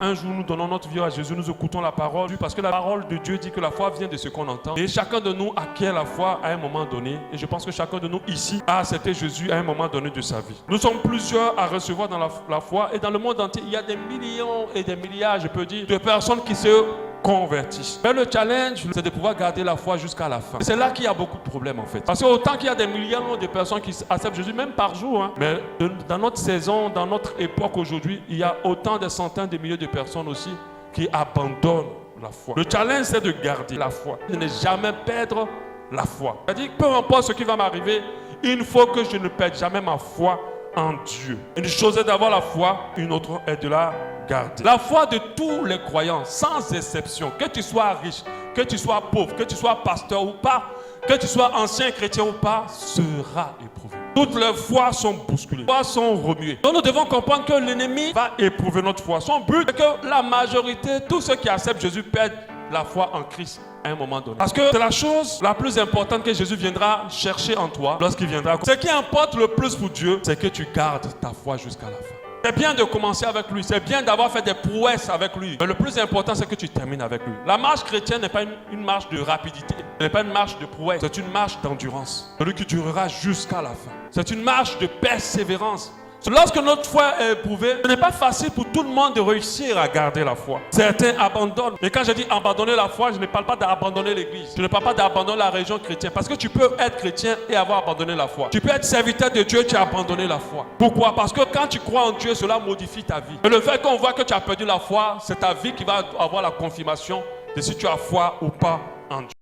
Un jour, nous donnons notre vie à Jésus, nous écoutons la parole, parce que la parole de Dieu dit que la foi vient de ce qu'on entend. Et chacun de nous acquiert la foi à un moment donné. Et je pense que chacun de nous ici a accepté Jésus à un moment donné de sa vie. Nous sommes plusieurs à recevoir dans la foi. Et dans le monde entier, il y a des millions et des milliards, je peux dire, de personnes qui se convertissent. Mais le challenge, c'est de pouvoir garder la foi jusqu'à la fin. C'est là qu'il y a beaucoup de problèmes en fait. Parce que autant qu'il y a des millions de personnes qui acceptent Jésus, même par jour, mais dans notre saison, dans notre époque aujourd'hui, il y a autant de centaines de milliers de personnes aussi qui abandonnent la foi. Le challenge, c'est de garder la foi. De ne jamais perdre la foi. C'est-à-dire, peu importe ce qui va m'arriver, il faut que je ne perde jamais ma foi en Dieu. Une chose est d'avoir la foi, une autre est de la garder. La foi de tous les croyants, sans exception, que tu sois riche, que tu sois pauvre, que tu sois pasteur ou pas, que tu sois ancien chrétien ou pas, sera éprouvée. Toutes les foi sont bousculées, les foi sont remuées. Donc nous devons comprendre que l'ennemi va éprouver notre foi. Son but est que la majorité, tous ceux qui acceptent Jésus perdent la foi en Christ à un moment donné. Parce que c'est la chose la plus importante que Jésus viendra chercher en toi lorsqu'il viendra. Ce qui importe le plus pour Dieu, c'est que tu gardes ta foi jusqu'à la fin. C'est bien de commencer avec lui, c'est bien d'avoir fait des prouesses avec lui. Mais le plus important, c'est que tu termines avec lui. La marche chrétienne n'est pas une marche de rapidité, ce n'est pas une marche de prouesse, c'est une marche d'endurance. Celui qui durera jusqu'à la fin. C'est une marche de persévérance. Lorsque notre foi est éprouvée, ce n'est pas facile pour tout le monde de réussir à garder la foi. Certains abandonnent. Et quand je dis abandonner la foi, je ne parle pas d'abandonner l'église. Je ne parle pas d'abandonner la religion chrétienne. Parce que tu peux être chrétien et avoir abandonné la foi. Tu peux être serviteur de Dieu et tu as abandonné la foi. Pourquoi? Parce que quand tu crois en Dieu, cela modifie ta vie. Et le fait qu'on voit que tu as perdu la foi, c'est ta vie qui va avoir la confirmation de si tu as foi ou pas en Dieu.